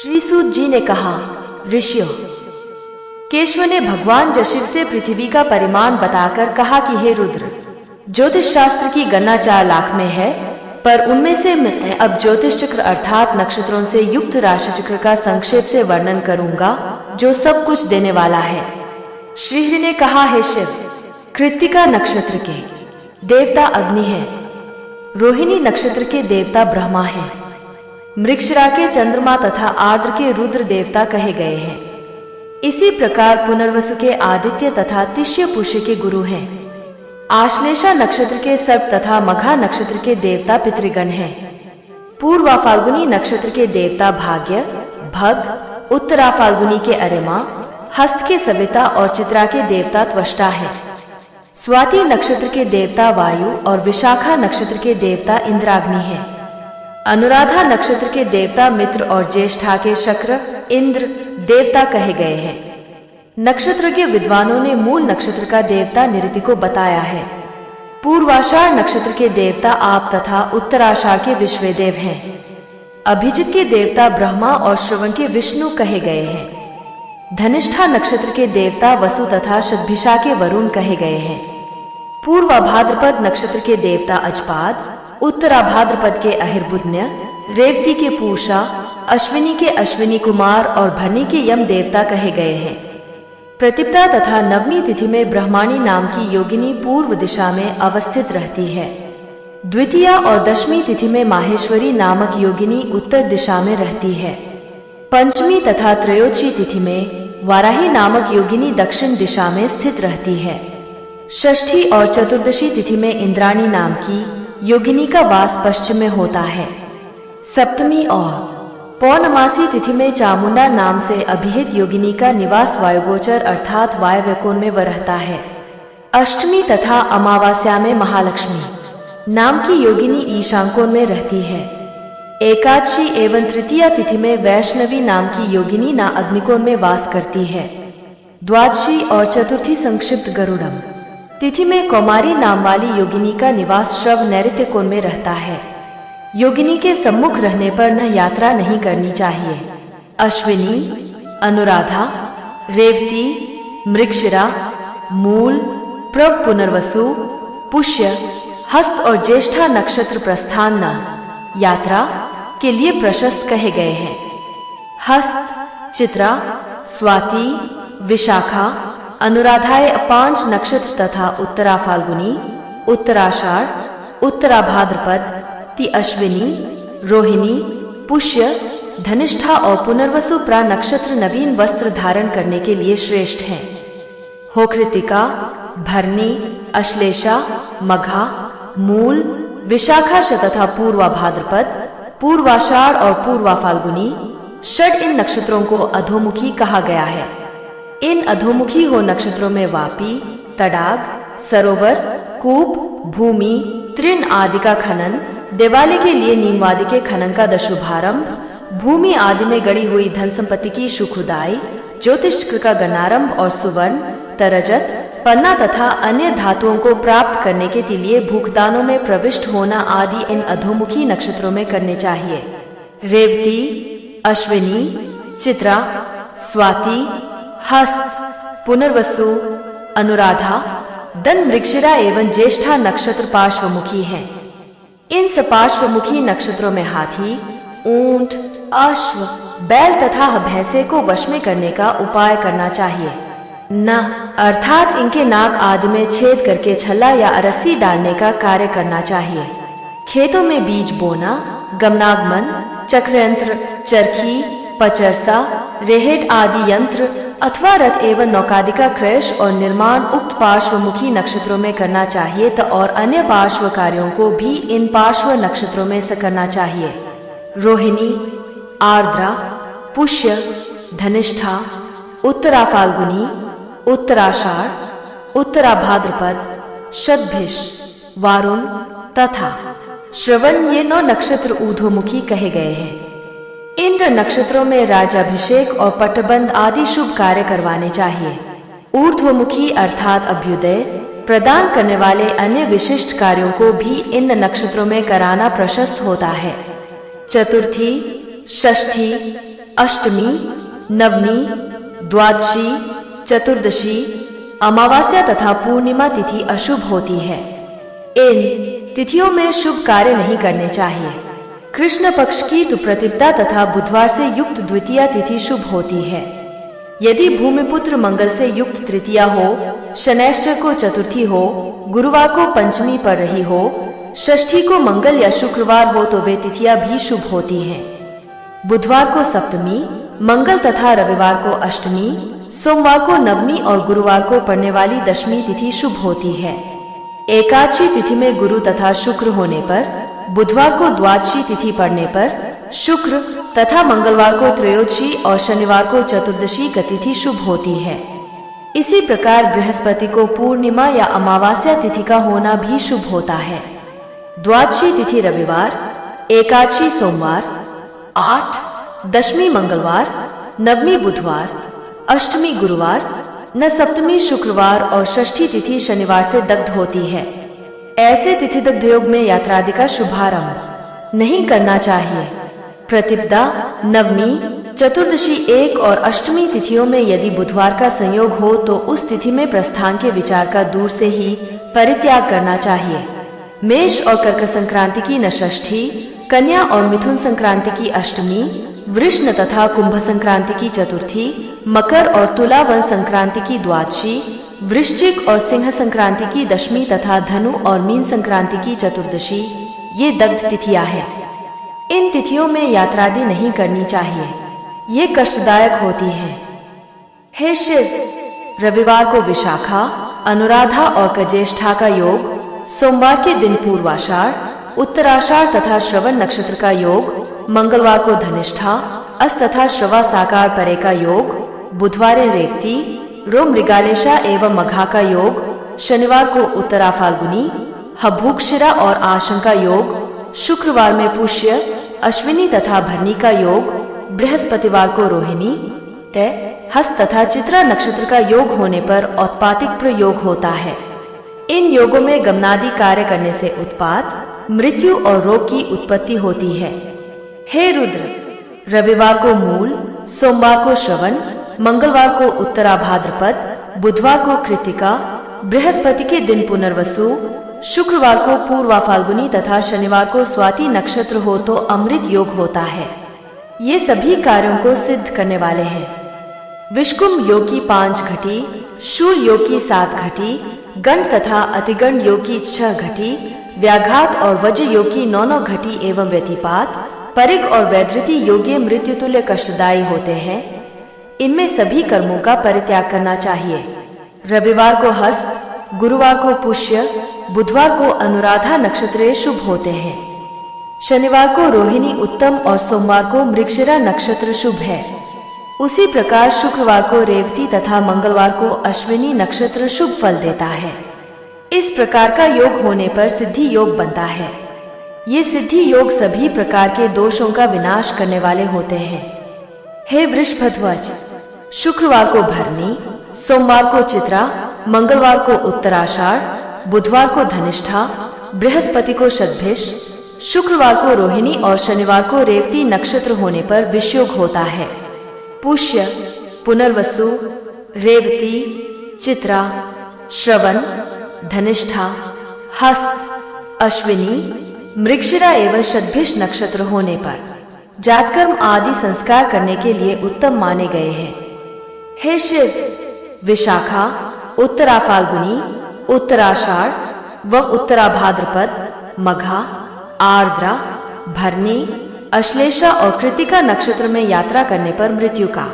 श्री सूत जी ने कहा, ऋषियों, केशव ने भगवान जशिर से पृथ्वी का परिमाण बताकर कहा कि हे रुद्र, ज्योतिष शास्त्र की गणना 4 लाख में है, पर उनमें से मैं अब ज्योतिष चक्र अर्थात नक्षत्रों से युक्त राशि चक्र का संक्षेप से वर्णन करूंगा, जो सब कुछ देने वाला है। श्रीहरि ने कहा, हे शिव, कृत्तिका नक्षत्र के देवता अग्नि है, रोहिणी नक्षत्र के देवता ब्रह्मा हैं, मृगशिरा के चंद्रमा तथा आर्द्र के रुद्र देवता कहे गए हैं। इसी प्रकार पुनर्वसु के आदित्य तथा तिष्य पुष्य के गुरु हैं। आश्लेषा नक्षत्र के सर्प तथा मघा नक्षत्र के देवता पितृगण हैं। पूर्वा फाल्गुनी नक्षत्र के देवता भाग्य, भग, उत्तरा फाल्गुनी के अरिमा, हस्त के सविता और चित्रा के देवता त्वष्टा हैं। स्वाति नक्षत्र के देवता वायु और विशाखा नक्षत्र के देवता इंद्राग्नि हैं। अनुराधा नक्षत्र के देवता मित्र और ज्येष्ठा के शक्र, इंद्र देवता कहे गए हैं। नक्षत्र के विद्वानों ने मूल नक्षत्र का देवता निरति को बताया है। पूर्वाषाढ़ नक्षत्र के देवता आप तथा उत्तराषाढ़ के विश्वदेव हैं। अभिजित के देवता ब्रह्मा और श्रवण के विष्णु कहे गए हैं। धनिष्ठा नक्षत्र के देवता वसु तथा शतभिषा के वरुण कहे गए हैं। पूर्वा भाद्रपद नक्षत्र के देवता अजपाद, उत्तरा भाद्रपद के अहिर्बुध्य, रेवती के पूषा, अश्विनी के अश्विनी कुमार और भरनी के यम देवता कहे गए हैं। प्रतिपदा तथा नवमी तिथि में ब्रह्माणी नाम की योगिनी पूर्व दिशा में अवस्थित रहती है। द्वितीया और दशमी तिथि में माहेश्वरी नामक योगिनी उत्तर दिशा में रहती है। पंचमी तथा त्रयोदशी तिथि में वाराही नामक योगिनी दक्षिण दिशा में स्थित रहती है। षष्ठी और चतुर्दशी तिथि में इंद्राणी नाम की योगिनी का वास पश्चिम में होता है। सप्तमी और पौर्णमासी तिथि में चामुंडा नाम से अभिहित योगिनी का निवास वायुगोचर अर्थात वायव्य कोण में रहता है। अष्टमी तथा अमावास्या में महालक्ष्मी नाम की योगिनी ईशान में रहती है। एकादशी एवं तृतीया तिथि में वैष्णवी नाम की योगिनी ना अग्निकोण में वास करती है। द्वादशी और चतुर्थी संक्षिप्त गरुड़म तिथि में कौमारी नाम वाली योगिनी का निवास श्रव नैऋत्य कोण में रहता है। योगिनी के सम्मुख रहने पर न यात्रा नहीं करनी चाहिए। अश्विनी, अनुराधा, रेवती, मृगशिरा, मूल, प्रव, पुनर्वसु, पुष्य, हस्त और ज्येष्ठा नक्षत्र प्रस्थान न यात्रा के लिए प्रशस्त कहे गए हैं। हस्त, चित्रा, स्वाति, विशाखा, अनुराधाए 5 नक्षत्र तथा उत्तरा फाल्गुनी, उत्तराषाढ़, उत्तरा भाद्रपद, ति अश्विनी, रोहिणी, पुष्य, धनिष्ठा और पुनर्वसु प्रा नक्षत्र नवीन वस्त्र धारण करने के लिए श्रेष्ठ हैं। हो कृत्तिका, भरनी, अश्लेषा, मघा, मूल, विशाखा तथा पूर्वा भाद्रपद, पूर्वाषाढ़ और पूर्वा फाल्गुनी, षड इन नक्षत्रों को अधोमुखी कहा गया है। इन अधोमुखी हो नक्षत्रों में वापी, तडाग, सरोवर, कूप, भूमि, तृण आदि का खनन, दिवाली के लिए नीमवादि के खनन का शुभारंभ, भूमि आदि में गड़ी हुई धन संपत्ति की सुखुदाई, ज्योतिष चक्र का गणारंभ और सुवर्ण, तरजत, पन्ना तथा अन्य धातुओं को प्राप्त करने के लिए भूखदानों में प्रविष्ट होना आदि इन अधोमुखी नक्षत्रों में करने चाहिए। रेवती, अश्विनी, चित्रा, स्वाति, हस्त, पुनर्वसु, अनुराधा, धन, मृगशिरा एवं ज्येष्ठा नक्षत्र पार्श्वमुखी हैं। इन सपार्श्वमुखी नक्षत्रों में हाथी, ऊंट, अश्व, बैल तथा भैंसे को वश में करने का उपाय करना चाहिए। न अर्थात इनके नाक आदि में छेद करके छल्ला या रस्सी डालने का कार्य करना चाहिए। खेतों में बीज बोना, गमनागमन, चक्रयंत्र, चरखी, पचरसा, रेहेट आदि यंत्र अथवा रथ एवं नौकादि का क्रयश और निर्माण उक्त पार्श्वमुखी नक्षत्रों में करना चाहिए और अन्य पार्श्व कार्यों को भी इन पार्श्व नक्षत्रों में से करना चाहिए। रोहिणी, आर्द्रा, पुष्य, धनिष्ठा, उत्तरा फाल्गुनी, उत्तराषाढ़, उत्तरा भाद्रपद, शतभिष, वारुण तथा श्रवण ये 9 नक्षत्र ऊर्ध्वमुखी कहे गए हैं। इन नक्षत्रों में राजाभिषेक और पटबंध आदि शुभ कार्य करवाने चाहिए। ऊर्ध्वमुखी अर्थात अभ्युदय प्रदान करने वाले अन्य विशिष्ट कार्यों को भी इन नक्षत्रों में कराना प्रशस्त होता है। चतुर्थी, षष्ठी, अष्टमी, नवमी, द्वादशी, चतुर्दशी, अमावस्या तथा पूर्णिमा तिथि अशुभ होती है। इन तिथियों में शुभ कार्य नहीं करने चाहिए। कृष्ण पक्ष की तो प्रतिपदा तथा बुधवार से युक्त द्वितीया तिथि शुभ होती है। यदि भूमिपुत्र मंगल से युक्त तृतीया हो, शनैश्चर को चतुर्थी हो, गुरुवार को पंचमी पड़ रही हो, षष्ठी को मंगल या शुक्रवार हो तो वे तिथियां भी शुभ होती हैं। बुधवार को सप्तमी, मंगल तथा रविवार को अष्टमी, सोमवार को नवमी और गुरुवार को पड़ने वाली दशमी तिथि शुभ होती है। एकादशी तिथि में गुरु तथा शुक्र होने पर, बुधवार को द्वादशी तिथि पड़ने पर, शुक्र तथा मंगलवार को त्रयोदशी और शनिवार को चतुर्दशी का तिथि शुभ होती है। इसी प्रकार बृहस्पति को पूर्णिमा या अमावस्या तिथि का होना भी शुभ होता है। द्वादशी तिथि रविवार, एकादशी सोमवार, 8 दशमी मंगलवार, नवमी बुधवार, अष्टमी गुरुवार, न सप्तमी शुक्रवार और षष्ठी तिथि शनिवार से दग्ध होती है। ऐसे तिथि दग्ध योग में यात्रादि का शुभारंभ नहीं करना चाहिए। प्रतिपदा, नवमी, चतुर्दशी, एक और अष्टमी तिथियों में यदि बुधवार का संयोग हो तो उस तिथि में प्रस्थान के विचार का दूर से ही परित्याग करना चाहिए। मेष और कर्क संक्रांति की न षष्ठी, कन्या और मिथुन संक्रांति की अष्टमी, वृषण तथा कुंभ संक्रांति की चतुर्थी, मकर और तुला वन संक्रांति की द्वादशी, वृश्चिक और सिंह संक्रांति की दशमी तथा धनु और मीन संक्रांति की चतुर्दशी, ये दग्ध तिथियां हैं। इन तिथियों में यात्रादि नहीं करनी चाहिए, ये कष्टदायक होती हैं। हे शिव, रविवार को विशाखा, अनुराधा और कज्येष्ठा का योग, सोमवार के दिन पूर्वाषाढ़, उत्तराषाढ़ तथा श्रवण नक्षत्र का योग, मंगलवार को धनिष्ठा, अस्त तथा श्रवा साकार परे का योग, बुधवार रेवती, रोम मृगालेशा एवं मघा का योग, शनिवार को उत्तरा फाल्गुनी, हभूक्षिरा और आशंका योग, शुक्रवार में पुष्य, अश्विनी तथा भरनी का योग, बृहस्पतिवार को रोहिणी, तय, हस्त तथा चित्रा नक्षत्र का योग होने पर औत्पातिक प्रयोग होता है। इन योगों में गमनादि कार्य करने से उत्पात, मृत्यु और रोग की उत्पत्ति होती है। हे रुद्र, रविवार को मूल, सोमवार को श्रवण, मंगलवार को उत्तरा भाद्रपद, बुधवार को कृतिका, बृहस्पति के दिन पुनर्वसु, शुक्रवार को पूर्वा फाल्गुनी तथा शनिवार को स्वाति नक्षत्र हो तो अमृत योग होता है। ये सभी कार्यों को सिद्ध करने वाले हैं। विष्कुम योग की 5 घटी, शूल योग की 7 घटी, गंड तथा अतिगंड योग की 6 घटी, व्याघात और वज्र योग की 9 घटी एवं व्यतिपात, परिग और वैधृति योग्य मृत्यु तुल्य कष्टदायी होते हैं। इनमें सभी कर्मों का परित्याग करना चाहिए। रविवार को हस्त, गुरुवार को पुष्य, बुधवार को अनुराधा नक्षत्र शुभ होते हैं। शनिवार को रोहिणी उत्तम और सोमवार को मृगशिरा नक्षत्र शुभ है। उसी प्रकार शुक्रवार को रेवती तथा मंगलवार को अश्विनी नक्षत्र शुभ फल देता है। इस प्रकार का योग होने पर सिद्धि योग बनता है। ये सिद्धि योग सभी प्रकार के दोषों का विनाश करने वाले होते हैं। हे वृषभध्वज, शुक्रवार को भरनी, सोमवार को चित्रा, मंगलवार को उत्तराषाढ़, बुधवार को धनिष्ठा, बृहस्पति को शतभिष, शुक्रवार को रोहिणी और शनिवार को रेवती नक्षत्र होने पर विषयोग होता है। पुष्य, पुनर्वसु, रेवती, चित्रा, श्रवण, धनिष्ठा, हस्त, अश्विनी, मृगशिरा एवं शतभिष नक्षत्र होने पर जातकर्म आदि संस्कार करने के लिए उत्तम माने गए हैं। हे शिव, विशाखा, उत्तरा फाल्गुनी, उत्तराषाढ़ व उत्तरा भाद्रपद, मघा, आर्द्रा, भरनी, अश्लेषा और कृतिका नक्षत्र में यात्रा करने पर मृत्यु का